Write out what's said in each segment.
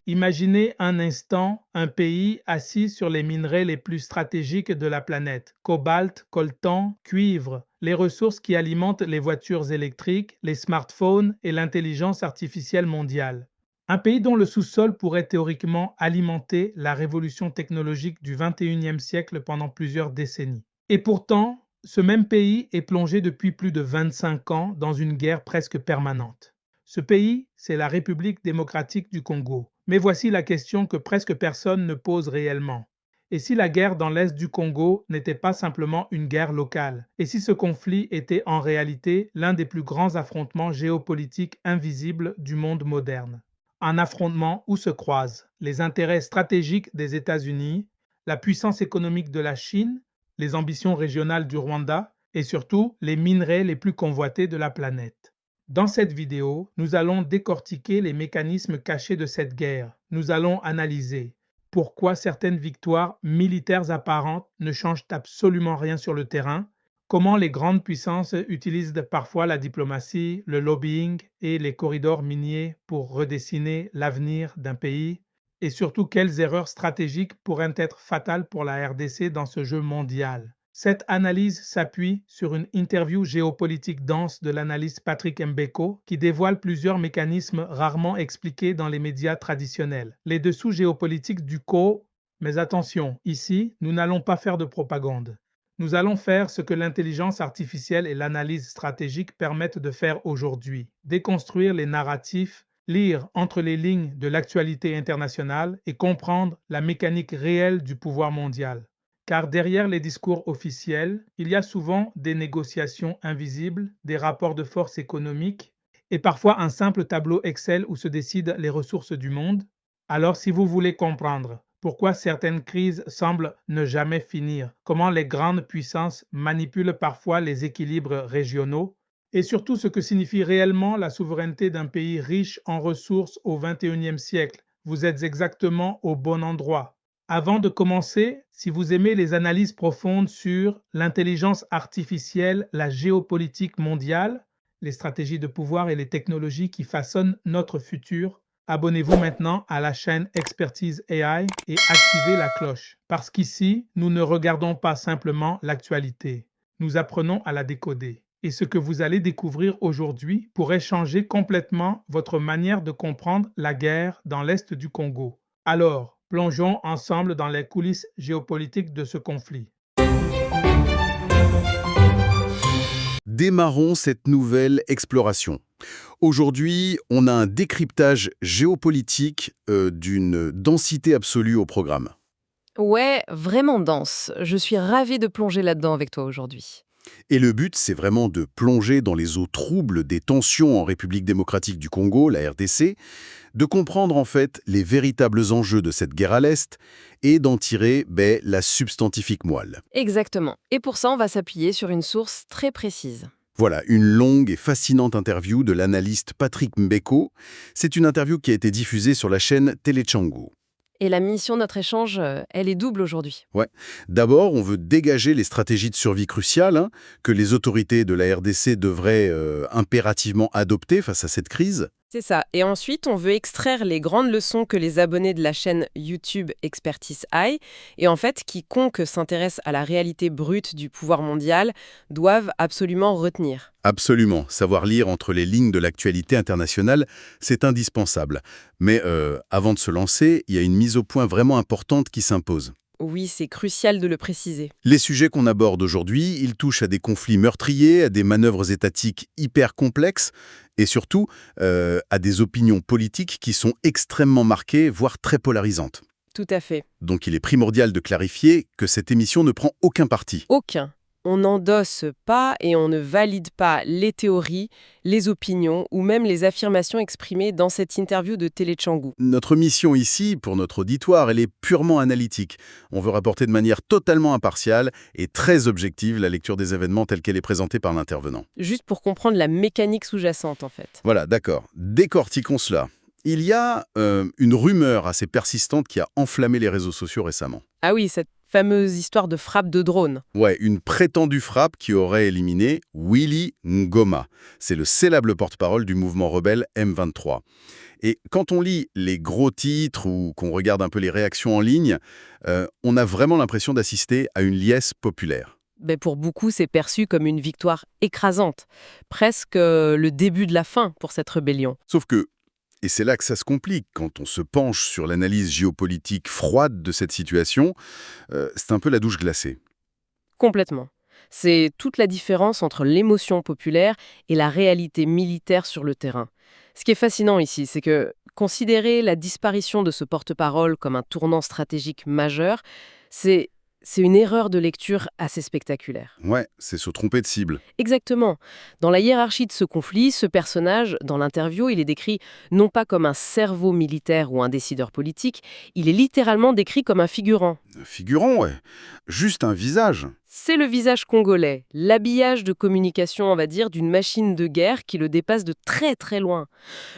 Imaginez un instant un pays assis sur les minerais les plus stratégiques de la planète. Cobalt, coltan, cuivre, les ressources qui alimentent les voitures électriques, les smartphones et l'intelligence artificielle mondiale. Un pays dont le sous-sol pourrait théoriquement alimenter la révolution technologique du 21e siècle pendant plusieurs décennies. Et pourtant, ce même pays est plongé depuis plus de 25 ans dans une guerre presque permanente. Ce pays, c'est la République démocratique du Congo. Mais voici la question que presque personne ne pose réellement. Et si la guerre dans l'est du Congo n'était pas simplement une guerre locale? Et si ce conflit était en réalité l'un des plus grands affrontements géopolitiques invisibles du monde moderne? Un affrontement où se croisent les intérêts stratégiques des États-Unis, la puissance économique de la Chine, les ambitions régionales du Rwanda et surtout les minerais les plus convoités de la planète. Dans cette vidéo, nous allons décortiquer les mécanismes cachés de cette guerre. Nous allons analyser pourquoi certaines victoires militaires apparentes ne changent absolument rien sur le terrain, comment les grandes puissances utilisent parfois la diplomatie, le lobbying et les corridors miniers pour redessiner l'avenir d'un pays, et surtout quelles erreurs stratégiques pourraient être fatales pour la RDC dans ce jeu mondial. Cette analyse s'appuie sur une interview géopolitique dense de l'analyste Patrick Mbeko qui dévoile plusieurs mécanismes rarement expliqués dans les médias traditionnels. Les dessous géopolitiques du CO, mais attention, ici, nous n'allons pas faire de propagande. Nous allons faire ce que l'intelligence artificielle et l'analyse stratégique permettent de faire aujourd'hui, déconstruire les narratifs, lire entre les lignes de l'actualité internationale et comprendre la mécanique réelle du pouvoir mondial. Car derrière les discours officiels, il y a souvent des négociations invisibles, des rapports de force économiques et parfois un simple tableau Excel où se décident les ressources du monde. Alors si vous voulez comprendre pourquoi certaines crises semblent ne jamais finir, comment les grandes puissances manipulent parfois les équilibres régionaux, et surtout ce que signifie réellement la souveraineté d'un pays riche en ressources au XXIe siècle, vous êtes exactement au bon endroit. Avant de commencer, si vous aimez les analyses profondes sur l'intelligence artificielle, la géopolitique mondiale, les stratégies de pouvoir et les technologies qui façonnent notre futur, abonnez-vous maintenant à la chaîne Expertise AI et activez la cloche. Parce qu'ici, nous ne regardons pas simplement l'actualité, nous apprenons à la décoder. Et ce que vous allez découvrir aujourd'hui pourrait changer complètement votre manière de comprendre la guerre dans l'est du Congo. Alors, plongeons ensemble dans les coulisses géopolitiques de ce conflit. Démarrons cette nouvelle exploration. Aujourd'hui, on a un décryptage géopolitique d'une densité absolue au programme. Ouais, vraiment dense. Je suis ravie de plonger là-dedans avec toi aujourd'hui. Et le but, c'est vraiment de plonger dans les eaux troubles des tensions en République démocratique du Congo, la RDC, de comprendre en fait les véritables enjeux de cette guerre à l'Est et d'en tirer la substantifique moelle. Exactement. Et pour ça, on va s'appuyer sur une source très précise. Voilà, une longue et fascinante interview de l'analyste Patrick Mbeko. C'est une interview qui a été diffusée sur la chaîne Téléchango. Et la mission de notre échange, elle est double aujourd'hui. Ouais. D'abord, on veut dégager les stratégies de survie cruciales que les autorités de la RDC devraient impérativement adopter face à cette crise. C'est ça. Et ensuite, on veut extraire les grandes leçons que les abonnés de la chaîne YouTube Expertise AI, et en fait, quiconque s'intéresse à la réalité brute du pouvoir mondial, doivent absolument retenir. Absolument. Savoir lire entre les lignes de l'actualité internationale, c'est indispensable. Mais avant de se lancer, il y a une mise au point vraiment importante qui s'impose. Oui, c'est crucial de le préciser. Les sujets qu'on aborde aujourd'hui, ils touchent à des conflits meurtriers, à des manœuvres étatiques hyper complexes et surtout à des opinions politiques qui sont extrêmement marquées, voire très polarisantes. Tout à fait. Donc il est primordial de clarifier que cette émission ne prend aucun parti. Aucun. On n'endosse pas et on ne valide pas les théories, les opinions ou même les affirmations exprimées dans cette interview de Téléchangu. Notre mission ici, pour notre auditoire, elle est purement analytique. On veut rapporter de manière totalement impartiale et très objective la lecture des événements telle qu'elle est présentée par l'intervenant. Juste pour comprendre la mécanique sous-jacente, en fait. Voilà, d'accord. Décortiquons cela. Il y a une rumeur assez persistante qui a enflammé les réseaux sociaux récemment. Ah oui, cette Fameuse histoire de frappe de drone. Ouais, une prétendue frappe qui aurait éliminé Willy Ngoma. C'est le célèbre porte-parole du mouvement rebelle M23. Et quand on lit les gros titres ou qu'on regarde un peu les réactions en ligne, on a vraiment l'impression d'assister à une liesse populaire. Ben pour beaucoup, c'est perçu comme une victoire écrasante, presque le début de la fin pour cette rébellion. Sauf que, et c'est là que ça se complique, quand on se penche sur l'analyse géopolitique froide de cette situation, c'est un peu la douche glacée. Complètement. C'est toute la différence entre l'émotion populaire et la réalité militaire sur le terrain. Ce qui est fascinant ici, c'est que considérer la disparition de ce porte-parole comme un tournant stratégique majeur, c'est une erreur de lecture assez spectaculaire. Ouais, c'est se tromper de cible. Exactement. Dans la hiérarchie de ce conflit, ce personnage, dans l'interview, il est décrit non pas comme un cerveau militaire ou un décideur politique, il est littéralement décrit comme un figurant. Un figurant, ouais. Juste un visage. C'est le visage congolais, l'habillage de communication, on va dire, d'une machine de guerre qui le dépasse de très très loin.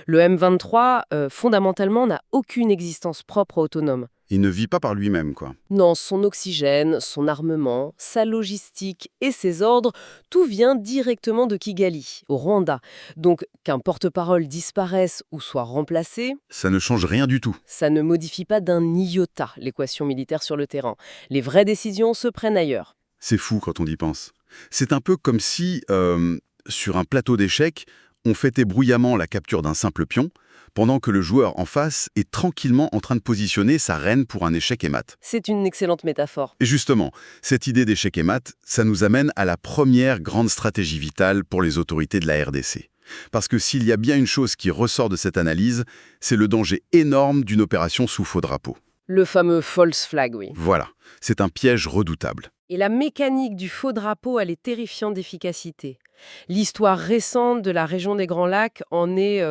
Le M23, fondamentalement, n'a aucune existence propre autonome. Il ne vit pas par lui-même, quoi. Non, son oxygène, son armement, sa logistique et ses ordres, tout vient directement de Kigali, au Rwanda. Donc, qu'un porte-parole disparaisse ou soit remplacé, Ça ne change rien du tout. ça ne modifie pas d'un iota l'équation militaire sur le terrain. Les vraies décisions se prennent ailleurs. C'est fou quand on y pense. C'est un peu comme si, sur un plateau d'échecs, on fêtait bruyamment la capture d'un simple pion, pendant que le joueur en face est tranquillement en train de positionner sa reine pour un échec et mat. C'est une excellente métaphore. Et justement, cette idée d'échec et mat, ça nous amène à la première grande stratégie vitale pour les autorités de la RDC. Parce que s'il y a bien une chose qui ressort de cette analyse, c'est le danger énorme d'une opération sous faux drapeau. Le fameux false flag, oui. Voilà, c'est un piège redoutable. Et la mécanique du faux drapeau, elle est terrifiante d'efficacité. L'histoire récente de la région des Grands Lacs en est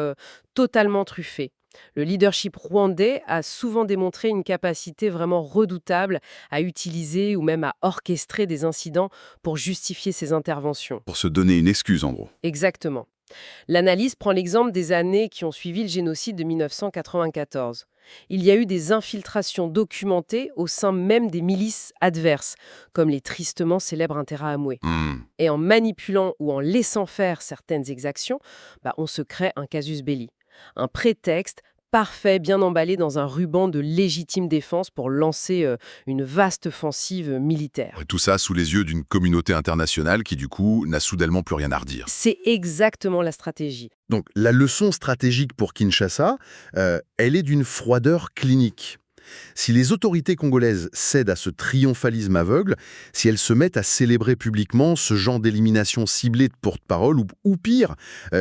totalement truffée. Le leadership rwandais a souvent démontré une capacité vraiment redoutable à utiliser ou même à orchestrer des incidents pour justifier ses interventions. Pour se donner une excuse, en gros. Exactement. L'analyse prend l'exemple des années qui ont suivi le génocide de 1994. Il y a eu des infiltrations documentées au sein même des milices adverses, comme les tristement célèbres Interahamwe. Et en manipulant ou en laissant faire certaines exactions, on se crée un casus belli. Un prétexte parfait, bien emballé dans un ruban de légitime défense pour lancer une vaste offensive militaire. Tout ça sous les yeux d'une communauté internationale qui, du coup, n'a soudainement plus rien à redire. C'est exactement la stratégie. Donc, la leçon stratégique pour Kinshasa, elle est d'une froideur clinique. Si les autorités congolaises cèdent à ce triomphalisme aveugle, si elles se mettent à célébrer publiquement ce genre d'élimination ciblée de porte-parole, ou pire,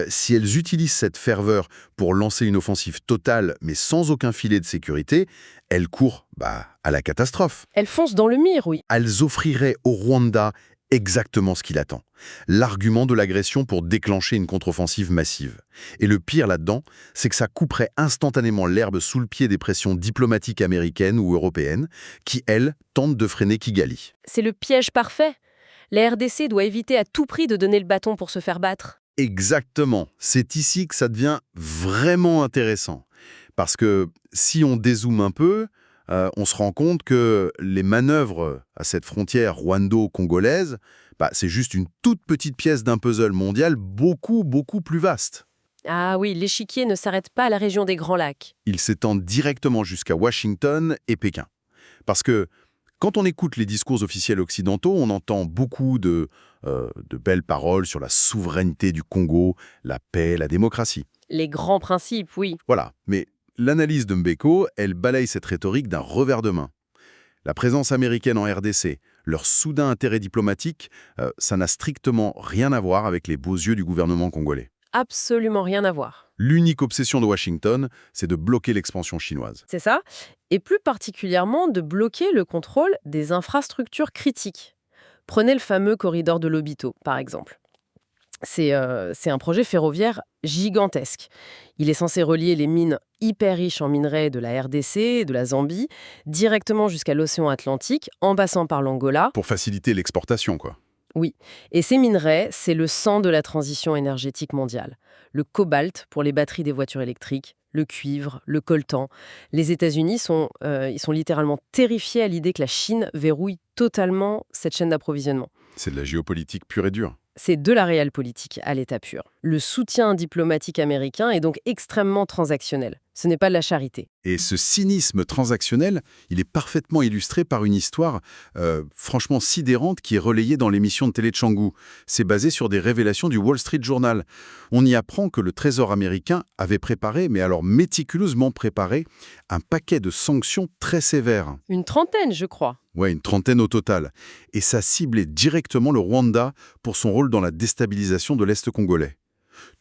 si elles utilisent cette ferveur pour lancer une offensive totale mais sans aucun filet de sécurité, elles courent à la catastrophe. Elles foncent dans le mire, oui. Elles offriraient au Rwanda exactement ce qu'il attend. L'argument de l'agression pour déclencher une contre-offensive massive. Et le pire là-dedans, c'est que ça couperait instantanément l'herbe sous le pied des pressions diplomatiques américaines ou européennes qui, elles, tentent de freiner Kigali. C'est le piège parfait. La RDC doit éviter à tout prix de donner le bâton pour se faire battre. Exactement. C'est ici que ça devient vraiment intéressant. Parce que si on dézoome un peu, on se rend compte que les manœuvres à cette frontière rwando-congolaise, c'est juste une toute petite pièce d'un puzzle mondial beaucoup, beaucoup plus vaste. Ah oui, l'échiquier ne s'arrête pas à la région des Grands Lacs. Il s'étend directement jusqu'à Washington et Pékin. Parce que quand on écoute les discours officiels occidentaux, on entend beaucoup de belles paroles sur la souveraineté du Congo, la paix, la démocratie. Les grands principes, oui. Voilà, mais l'analyse de Mbeko, elle balaye cette rhétorique d'un revers de main. La présence américaine en RDC, leur soudain intérêt diplomatique, ça n'a strictement rien à voir avec les beaux yeux du gouvernement congolais. Absolument rien à voir. L'unique obsession de Washington, c'est de bloquer l'expansion chinoise. C'est ça, et plus particulièrement de bloquer le contrôle des infrastructures critiques. Prenez le fameux corridor de Lobito, par exemple. C'est un projet ferroviaire gigantesque. Il est censé relier les mines hyper riches en minerais de la RDC et de la Zambie directement jusqu'à l'océan Atlantique, en passant par l'Angola. Pour faciliter l'exportation, quoi. Oui, et ces minerais, c'est le sang de la transition énergétique mondiale. Le cobalt pour les batteries des voitures électriques, le cuivre, le coltan. Les États-Unis ils sont littéralement terrifiés à l'idée que la Chine verrouille totalement cette chaîne d'approvisionnement. C'est de la géopolitique pure et dure. C'est de la réelle politique à l'état pur. Le soutien diplomatique américain est donc extrêmement transactionnel. Ce n'est pas de la charité. Et ce cynisme transactionnel, il est parfaitement illustré par une histoire franchement sidérante qui est relayée dans l'émission de télé de Changu. C'est basé sur des révélations du Wall Street Journal. On y apprend que le Trésor américain avait préparé, mais alors méticuleusement préparé, un paquet de sanctions très sévères. Une trentaine, je crois. Ouais, une trentaine au total. Et ça ciblait directement le Rwanda pour son rôle dans la déstabilisation de l'Est congolais.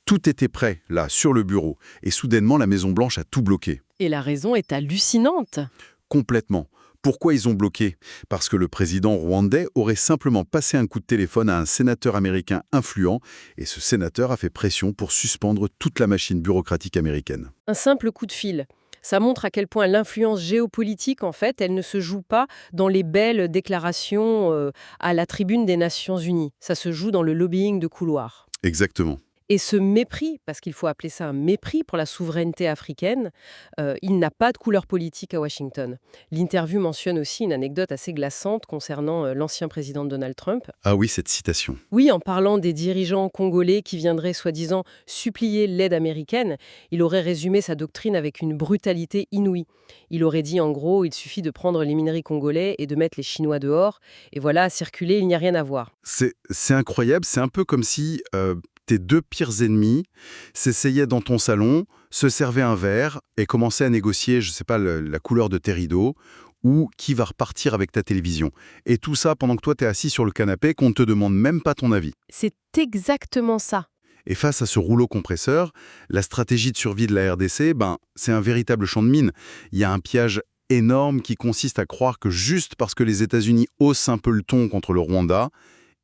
Tout était prêt, là, sur le bureau, et soudainement, la Maison-Blanche a tout bloqué. Et la raison est hallucinante. Complètement. Pourquoi ils ont bloqué? Parce que le président rwandais aurait simplement passé un coup de téléphone à un sénateur américain influent, et ce sénateur a fait pression pour suspendre toute la machine bureaucratique américaine. Un simple coup de fil. Ça montre à quel point l'influence géopolitique, en fait, elle ne se joue pas dans les belles déclarations à la tribune des Nations Unies. Ça se joue dans le lobbying de couloir. Exactement. Et ce mépris, parce qu'il faut appeler ça un mépris pour la souveraineté africaine, il n'a pas de couleur politique à Washington. L'interview mentionne aussi une anecdote assez glaçante concernant l'ancien président Donald Trump. Ah oui, cette citation. Oui, en parlant des dirigeants congolais qui viendraient soi-disant supplier l'aide américaine, il aurait résumé sa doctrine avec une brutalité inouïe. Il aurait dit en gros, il suffit de prendre les minerais congolais et de mettre les Chinois dehors, et voilà, circuler, il n'y a rien à voir. C'est incroyable, c'est un peu comme si tes deux pires ennemis s'essayaient dans ton salon, se servaient un verre et commençaient à négocier, je sais pas, la couleur de tes rideaux ou qui va repartir avec ta télévision. Et tout ça pendant que toi, tu es assis sur le canapé, qu'on ne te demande même pas ton avis. C'est exactement ça. Et face à ce rouleau compresseur, la stratégie de survie de la RDC, c'est un véritable champ de mine. Il y a un piège énorme qui consiste à croire que juste parce que les États-Unis haussent un peu le ton contre le Rwanda,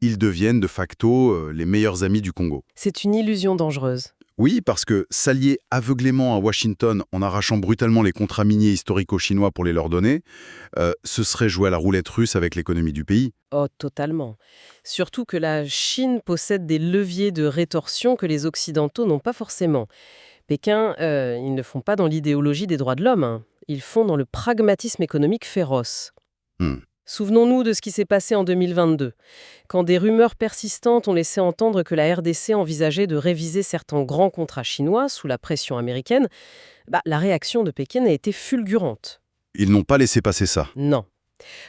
ils deviennent de facto les meilleurs amis du Congo. C'est une illusion dangereuse. Oui, parce que s'allier aveuglément à Washington en arrachant brutalement les contrats miniers historico-chinois pour les leur donner, ce serait jouer à la roulette russe avec l'économie du pays. Oh, totalement. Surtout que la Chine possède des leviers de rétorsion que les Occidentaux n'ont pas forcément. Pékin, ils ne font pas dans l'idéologie des droits de l'homme, hein. Ils font dans le pragmatisme économique féroce. Souvenons-nous de ce qui s'est passé en 2022, quand des rumeurs persistantes ont laissé entendre que la RDC envisageait de réviser certains grands contrats chinois sous la pression américaine. La réaction de Pékin a été fulgurante. Ils n'ont pas laissé passer ça. Non.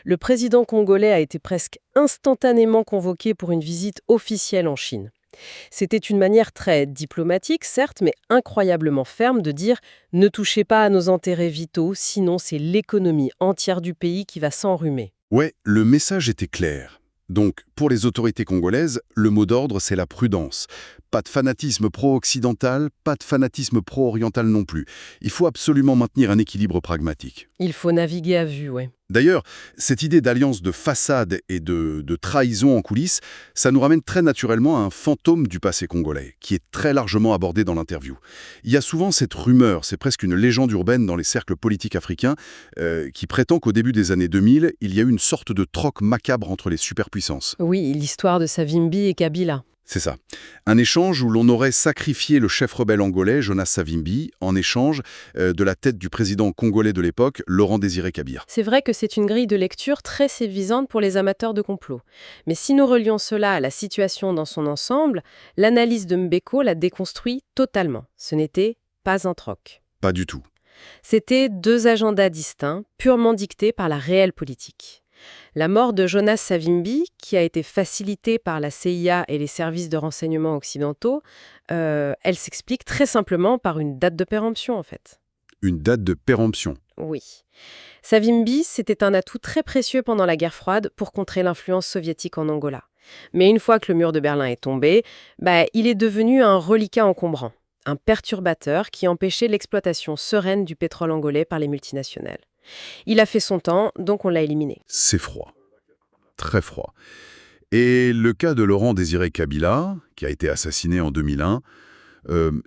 Le président congolais a été presque instantanément convoqué pour une visite officielle en Chine. C'était une manière très diplomatique, certes, mais incroyablement ferme de dire « Ne touchez pas à nos intérêts vitaux, sinon c'est l'économie entière du pays qui va s'enrhumer ». Ouais, le message était clair. Donc, pour les autorités congolaises, le mot d'ordre, c'est la prudence. Pas de fanatisme pro-occidental, pas de fanatisme pro-oriental non plus. Il faut absolument maintenir un équilibre pragmatique. Il faut naviguer à vue, ouais. D'ailleurs, cette idée d'alliance de façade et de trahison en coulisses, ça nous ramène très naturellement à un fantôme du passé congolais, qui est très largement abordé dans l'interview. Il y a souvent cette rumeur, c'est presque une légende urbaine dans les cercles politiques africains, qui prétend qu'au début des années 2000, il y a eu une sorte de troc macabre entre les superpuissances. Oui, l'histoire de Savimbi et Kabila. C'est ça. Un échange où l'on aurait sacrifié le chef rebelle angolais, Jonas Savimbi, en échange de la tête du président congolais de l'époque, Laurent-Désiré Kabila. C'est vrai que c'est une grille de lecture très séduisante pour les amateurs de complot. Mais si nous relions cela à la situation dans son ensemble, l'analyse de Mbeko la déconstruit totalement. Ce n'était pas un troc. Pas du tout. C'était deux agendas distincts, purement dictés par la réelle politique. La mort de Jonas Savimbi, qui a été facilitée par la CIA et les services de renseignement occidentaux, elle s'explique très simplement par une date de péremption, en fait. Une date de péremption. Oui. Savimbi, c'était un atout très précieux pendant la guerre froide pour contrer l'influence soviétique en Angola. Mais une fois que le mur de Berlin est tombé, il est devenu un reliquat encombrant, un perturbateur qui empêchait l'exploitation sereine du pétrole angolais par les multinationales. Il a fait son temps, donc on l'a éliminé. C'est froid. Très froid. Et le cas de Laurent-Désiré Kabila, qui a été assassiné en 2001,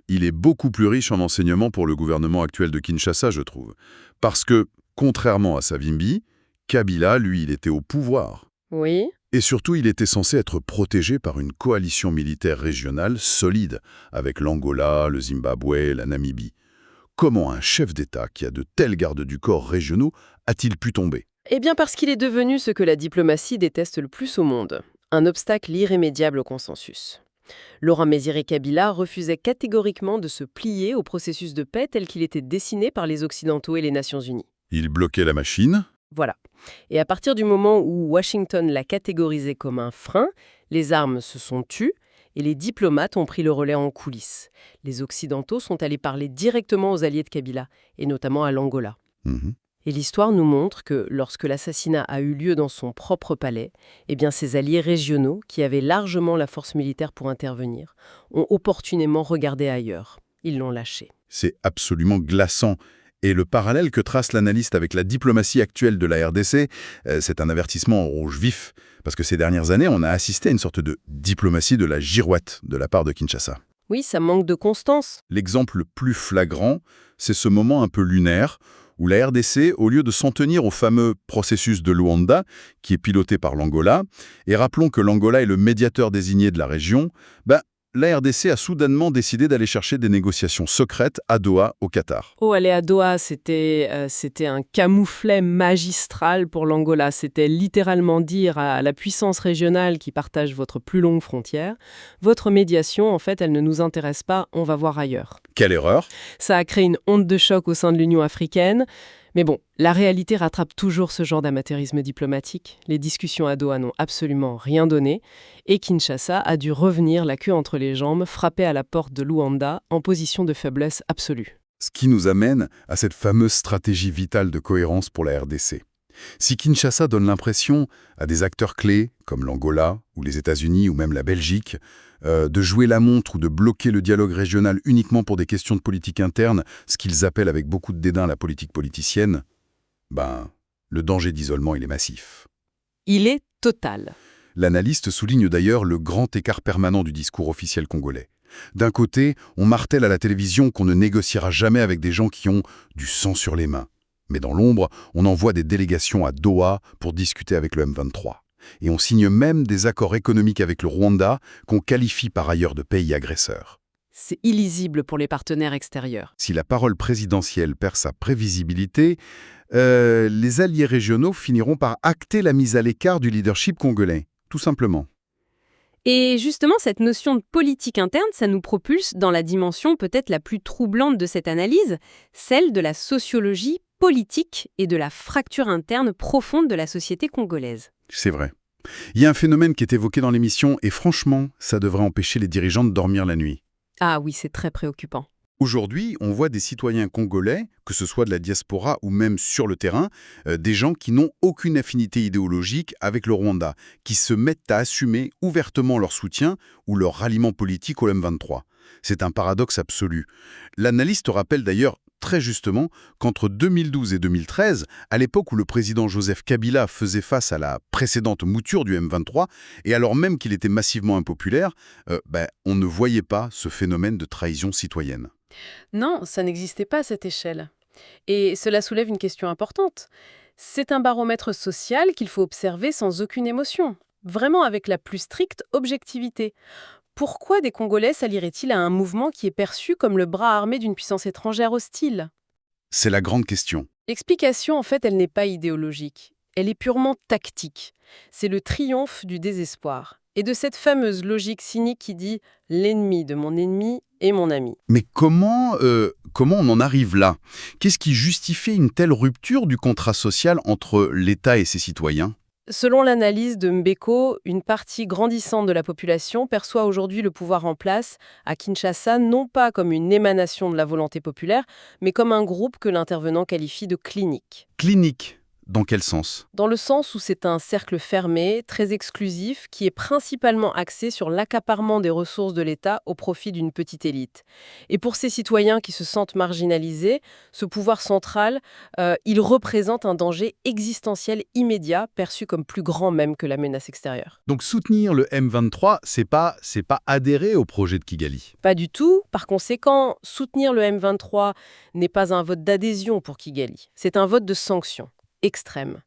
il est beaucoup plus riche en enseignements pour le gouvernement actuel de Kinshasa, je trouve. Parce que, contrairement à Savimbi, Kabila, lui, il était au pouvoir. Oui. Et surtout, il était censé être protégé par une coalition militaire régionale solide, avec l'Angola, le Zimbabwe, la Namibie. Comment un chef d'État qui a de tels gardes du corps régionaux a-t-il pu tomber? Eh bien parce qu'il est devenu ce que la diplomatie déteste le plus au monde, un obstacle irrémédiable au consensus. Laurent Désiré Kabila refusait catégoriquement de se plier au processus de paix tel qu'il était dessiné par les Occidentaux et les Nations Unies. Il bloquait la machine. Voilà. Et à partir du moment où Washington l'a catégorisé comme un frein, les armes se sont tues et les diplomates ont pris le relais en coulisses. Les Occidentaux sont allés parler directement aux alliés de Kabila, et notamment à l'Angola. Mhm. Et l'histoire nous montre que lorsque l'assassinat a eu lieu dans son propre palais, eh bien ses alliés régionaux, qui avaient largement la force militaire pour intervenir, ont opportunément regardé ailleurs. Ils l'ont lâché. C'est absolument glaçant. Et le parallèle que trace l'analyste avec la diplomatie actuelle de la RDC, c'est un avertissement en rouge vif, parce que ces dernières années, on a assisté à une sorte de diplomatie de la girouette de la part de Kinshasa. Oui, ça manque de constance. L'exemple le plus flagrant, c'est ce moment un peu lunaire, où la RDC, au lieu de s'en tenir au fameux processus de Luanda, qui est piloté par l'Angola, et rappelons que l'Angola est le médiateur désigné de la région, la RDC a soudainement décidé d'aller chercher des négociations secrètes à Doha, au Qatar. Oh, aller à Doha, c'était un camouflet magistral pour l'Angola. C'était littéralement dire à la puissance régionale qui partage votre plus longue frontière, votre médiation, en fait, elle ne nous intéresse pas, on va voir ailleurs. Quelle erreur! Ça a créé une onde de choc au sein de l'Union africaine. Mais bon, la réalité rattrape toujours ce genre d'amateurisme diplomatique. Les discussions à Doha n'ont absolument rien donné. Et Kinshasa a dû revenir la queue entre les jambes, frapper à la porte de Luanda en position de faiblesse absolue. Ce qui nous amène à cette fameuse stratégie vitale de cohérence pour la RDC. Si Kinshasa donne l'impression à des acteurs clés, comme l'Angola, ou les États-Unis, ou même la Belgique, de jouer la montre ou de bloquer le dialogue régional uniquement pour des questions de politique interne, ce qu'ils appellent avec beaucoup de dédain la politique politicienne, le danger d'isolement, il est massif. Il est total. L'analyste souligne d'ailleurs le grand écart permanent du discours officiel congolais. D'un côté, on martèle à la télévision qu'on ne négociera jamais avec des gens qui ont du sang sur les mains. Mais dans l'ombre, on envoie des délégations à Doha pour discuter avec le M23. Et on signe même des accords économiques avec le Rwanda, qu'on qualifie par ailleurs de pays agresseur. C'est illisible pour les partenaires extérieurs. Si la parole présidentielle perd sa prévisibilité, les alliés régionaux finiront par acter la mise à l'écart du leadership congolais, tout simplement. Et justement, cette notion de politique interne, ça nous propulse dans la dimension peut-être la plus troublante de cette analyse, celle de la sociologie politique et de la fracture interne profonde de la société congolaise. C'est vrai. Il y a un phénomène qui est évoqué dans l'émission et franchement, ça devrait empêcher les dirigeants de dormir la nuit. Ah oui, c'est très préoccupant. Aujourd'hui, on voit des citoyens congolais, que ce soit de la diaspora ou même sur le terrain, des gens qui n'ont aucune affinité idéologique avec le Rwanda, qui se mettent à assumer ouvertement leur soutien ou leur ralliement politique au M23. C'est un paradoxe absolu. L'analyste rappelle d'ailleurs très justement qu'entre 2012 et 2013, à l'époque où le président Joseph Kabila faisait face à la précédente mouture du M23, et alors même qu'il était massivement impopulaire, on ne voyait pas ce phénomène de trahison citoyenne. Non, ça n'existait pas à cette échelle. Et cela soulève une question importante. C'est un baromètre social qu'il faut observer sans aucune émotion, vraiment avec la plus stricte objectivité. Pourquoi des Congolais s'allieraient-ils à un mouvement qui est perçu comme le bras armé d'une puissance étrangère hostile? C'est la grande question. L'explication, en fait, elle n'est pas idéologique. Elle est purement tactique. C'est le triomphe du désespoir. Et de cette fameuse logique cynique qui dit « l'ennemi de mon ennemi est mon ami ». Mais comment on en arrive là? Qu'est-ce qui justifie une telle rupture du contrat social entre l'État et ses citoyens? Selon l'analyse de Mbeko, une partie grandissante de la population perçoit aujourd'hui le pouvoir en place à Kinshasa non pas comme une émanation de la volonté populaire, mais comme un groupe que l'intervenant qualifie de clinique. Clinique, dans quel sens? Dans le sens où c'est un cercle fermé, très exclusif, qui est principalement axé sur l'accaparement des ressources de l'État au profit d'une petite élite. Et pour ces citoyens qui se sentent marginalisés, ce pouvoir central, il représente un danger existentiel immédiat, perçu comme plus grand même que la menace extérieure. Donc soutenir le M23, c'est pas adhérer au projet de Kigali. Pas du tout. Par conséquent, soutenir le M23 n'est pas un vote d'adhésion pour Kigali. C'est un vote de sanction extrême.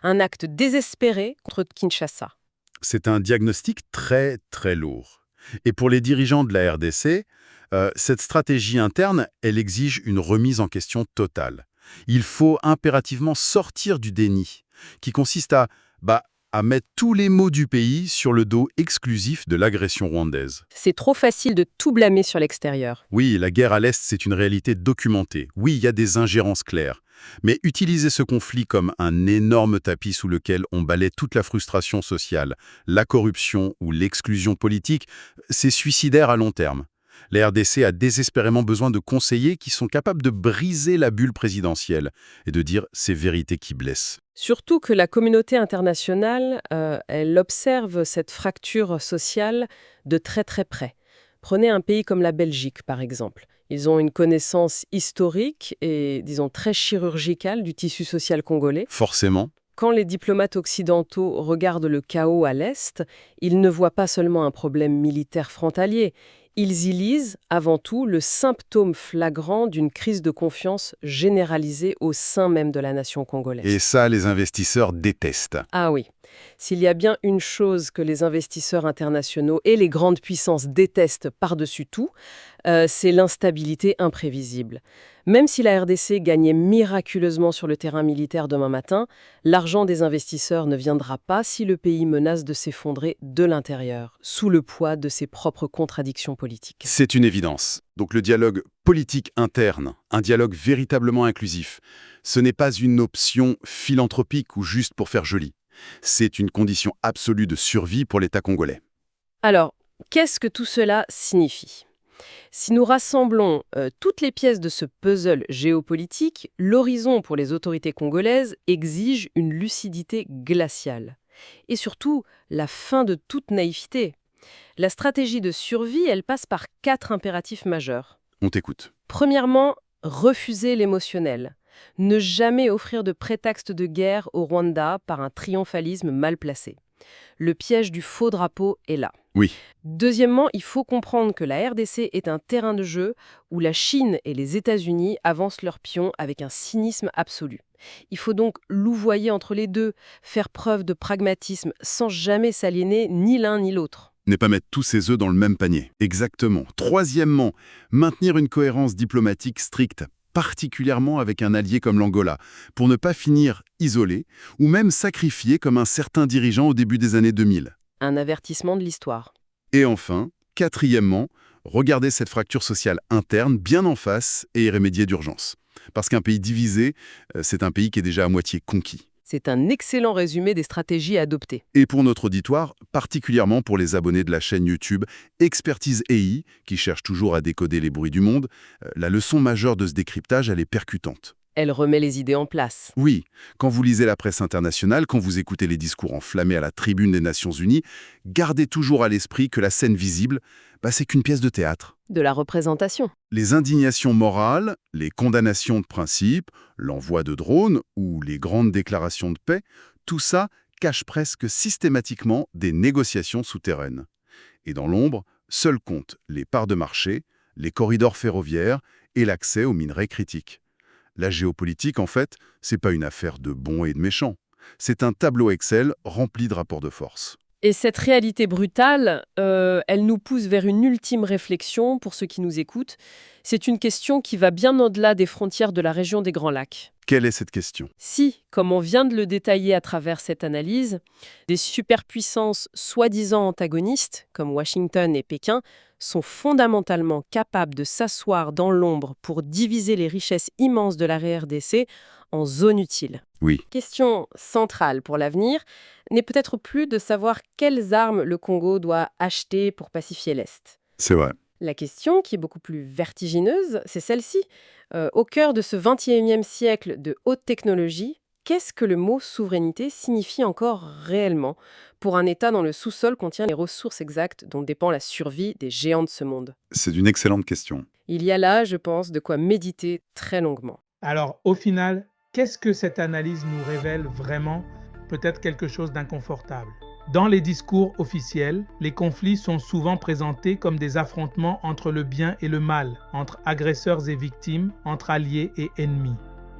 Un acte désespéré contre Kinshasa. C'est un diagnostic très, très lourd. Et pour les dirigeants de la RDC, cette stratégie interne, elle exige une remise en question totale. Il faut impérativement sortir du déni, qui consiste à mettre tous les maux du pays sur le dos exclusif de l'agression rwandaise. C'est trop facile de tout blâmer sur l'extérieur. Oui, la guerre à l'Est, c'est une réalité documentée. Oui, il y a des ingérences claires. Mais utiliser ce conflit comme un énorme tapis sous lequel on balaie toute la frustration sociale, la corruption ou l'exclusion politique, c'est suicidaire à long terme. La RDC a désespérément besoin de conseillers qui sont capables de briser la bulle présidentielle et de dire ces vérités qui blessent. Surtout que la communauté internationale, elle observe cette fracture sociale de très très près. Prenez un pays comme la Belgique, par exemple. Ils ont une connaissance historique et, disons, très chirurgicale du tissu social congolais. Forcément. Quand les diplomates occidentaux regardent le chaos à l'Est, ils ne voient pas seulement un problème militaire frontalier. Ils y lisent, avant tout, le symptôme flagrant d'une crise de confiance généralisée au sein même de la nation congolaise. Et ça, les investisseurs détestent. Ah oui, s'il y a bien une chose que les investisseurs internationaux et les grandes puissances détestent par-dessus tout, c'est l'instabilité imprévisible. Même si la RDC gagnait miraculeusement sur le terrain militaire demain matin, l'argent des investisseurs ne viendra pas si le pays menace de s'effondrer de l'intérieur, sous le poids de ses propres contradictions politiques. C'est une évidence. Donc le dialogue politique interne, un dialogue véritablement inclusif, ce n'est pas une option philanthropique ou juste pour faire joli. C'est une condition absolue de survie pour l'État congolais. Alors, qu'est-ce que tout cela signifie ? Si nous rassemblons toutes les pièces de ce puzzle géopolitique, l'horizon pour les autorités congolaises exige une lucidité glaciale. Et surtout, la fin de toute naïveté. La stratégie de survie, elle passe par 4 impératifs majeurs. On t'écoute. Premièrement, refuser l'émotionnel. Ne jamais offrir de prétexte de guerre au Rwanda par un triomphalisme mal placé. Le piège du faux drapeau est là. Oui. Deuxièmement, il faut comprendre que la RDC est un terrain de jeu où la Chine et les États-Unis avancent leurs pions avec un cynisme absolu. Il faut donc louvoyer entre les deux, faire preuve de pragmatisme sans jamais s'aliéner ni l'un ni l'autre. Ne pas mettre tous ses œufs dans le même panier. Exactement. Troisièmement, maintenir une cohérence diplomatique stricte, particulièrement avec un allié comme l'Angola, pour ne pas finir isolé ou même sacrifié comme un certain dirigeant au début des années 2000. Un avertissement de l'histoire. Et enfin, quatrièmement, regarder cette fracture sociale interne bien en face et y remédier d'urgence. Parce qu'un pays divisé, c'est un pays qui est déjà à moitié conquis. C'est un excellent résumé des stratégies à adopter. Et pour notre auditoire, particulièrement pour les abonnés de la chaîne YouTube Expertise EI, qui cherchent toujours à décoder les bruits du monde, la leçon majeure de ce décryptage, elle est percutante. Elle remet les idées en place. Oui, quand vous lisez la presse internationale, quand vous écoutez les discours enflammés à la tribune des Nations Unies, gardez toujours à l'esprit que la scène visible, c'est qu'une pièce de théâtre. De la représentation. Les indignations morales, les condamnations de principe, l'envoi de drones ou les grandes déclarations de paix, tout ça cache presque systématiquement des négociations souterraines. Et dans l'ombre, seuls comptent les parts de marché, les corridors ferroviaires et l'accès aux minerais critiques. La géopolitique, en fait, c'est pas une affaire de bons et de méchants. C'est un tableau Excel rempli de rapports de force. Et cette réalité brutale, elle nous pousse vers une ultime réflexion pour ceux qui nous écoutent. C'est une question qui va bien au-delà des frontières de la région des Grands Lacs. Quelle est cette question ? Si, comme on vient de le détailler à travers cette analyse, des superpuissances soi-disant antagonistes, comme Washington et Pékin, sont fondamentalement capables de s'asseoir dans l'ombre pour diviser les richesses immenses de la RDC en zones utiles. Oui. Question centrale pour l'avenir n'est peut-être plus de savoir quelles armes le Congo doit acheter pour pacifier l'Est. C'est vrai. La question, qui est beaucoup plus vertigineuse, c'est celle-ci. Au cœur de ce 21e siècle de haute technologie, qu'est-ce que le mot souveraineté signifie encore réellement pour un État dont le sous-sol contient les ressources exactes dont dépend la survie des géants de ce monde ? C'est une excellente question. Il y a là, je pense, de quoi méditer très longuement. Alors, au final, qu'est-ce que cette analyse nous révèle vraiment ? Peut-être quelque chose d'inconfortable. Dans les discours officiels, les conflits sont souvent présentés comme des affrontements entre le bien et le mal, entre agresseurs et victimes, entre alliés et ennemis.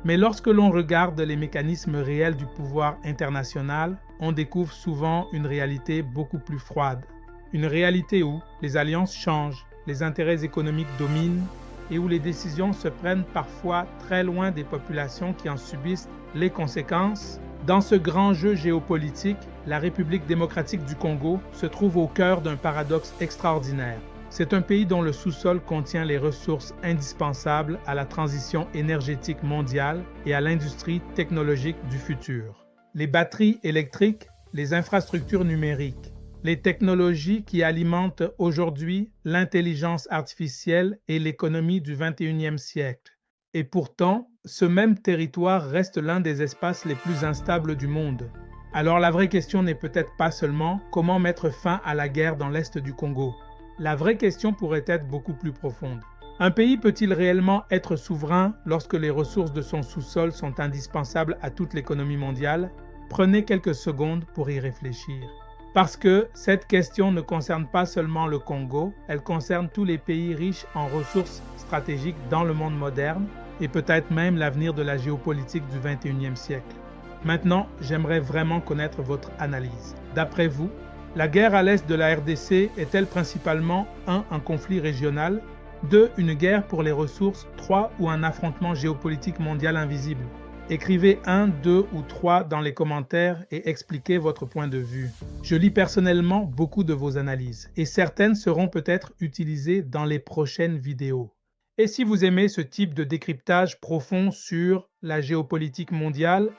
Mais lorsque l'on regarde les mécanismes réels du pouvoir international, on découvre souvent une réalité beaucoup plus froide. Une réalité où les alliances changent, les intérêts économiques dominent et où les décisions se prennent parfois très loin des populations qui en subissent les conséquences, dans ce grand jeu géopolitique, la République démocratique du Congo se trouve au cœur d'un paradoxe extraordinaire. C'est un pays dont le sous-sol contient les ressources indispensables à la transition énergétique mondiale et à l'industrie technologique du futur. Les batteries électriques, les infrastructures numériques, les technologies qui alimentent aujourd'hui l'intelligence artificielle et l'économie du 21e siècle. Et pourtant, ce même territoire reste l'un des espaces les plus instables du monde. Alors la vraie question n'est peut-être pas seulement comment mettre fin à la guerre dans l'est du Congo. La vraie question pourrait être beaucoup plus profonde. Un pays peut-il réellement être souverain lorsque les ressources de son sous-sol sont indispensables à toute l'économie mondiale? Prenez quelques secondes pour y réfléchir. Parce que cette question ne concerne pas seulement le Congo, elle concerne tous les pays riches en ressources stratégiques dans le monde moderne et peut-être même l'avenir de la géopolitique du 21e siècle. Maintenant, j'aimerais vraiment connaître votre analyse. D'après vous, la guerre à l'est de la RDC est-elle principalement 1. Un conflit régional, 2. Une guerre pour les ressources, 3. Ou un affrontement géopolitique mondial invisible? Écrivez 1, 2 ou 3 dans les commentaires et expliquez votre point de vue. Je lis personnellement beaucoup de vos analyses et certaines seront peut-être utilisées dans les prochaines vidéos. Et si vous aimez ce type de décryptage profond sur la géopolitique mondiale,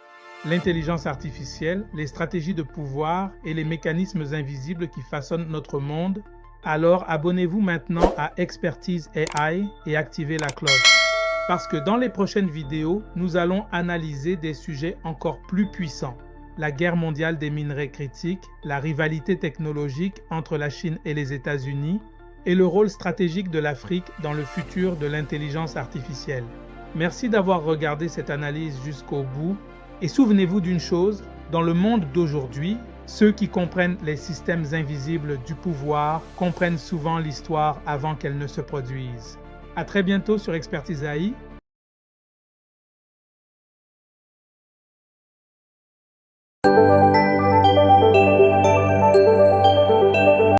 l'intelligence artificielle, les stratégies de pouvoir et les mécanismes invisibles qui façonnent notre monde, alors abonnez-vous maintenant à Expertise AI et activez la cloche. Parce que dans les prochaines vidéos, nous allons analyser des sujets encore plus puissants. La guerre mondiale des minerais critiques, la rivalité technologique entre la Chine et les États-Unis, et le rôle stratégique de l'Afrique dans le futur de l'intelligence artificielle. Merci d'avoir regardé cette analyse jusqu'au bout. Et souvenez-vous d'une chose, dans le monde d'aujourd'hui, ceux qui comprennent les systèmes invisibles du pouvoir comprennent souvent l'histoire avant qu'elle ne se produise. À très bientôt sur Expertise AI.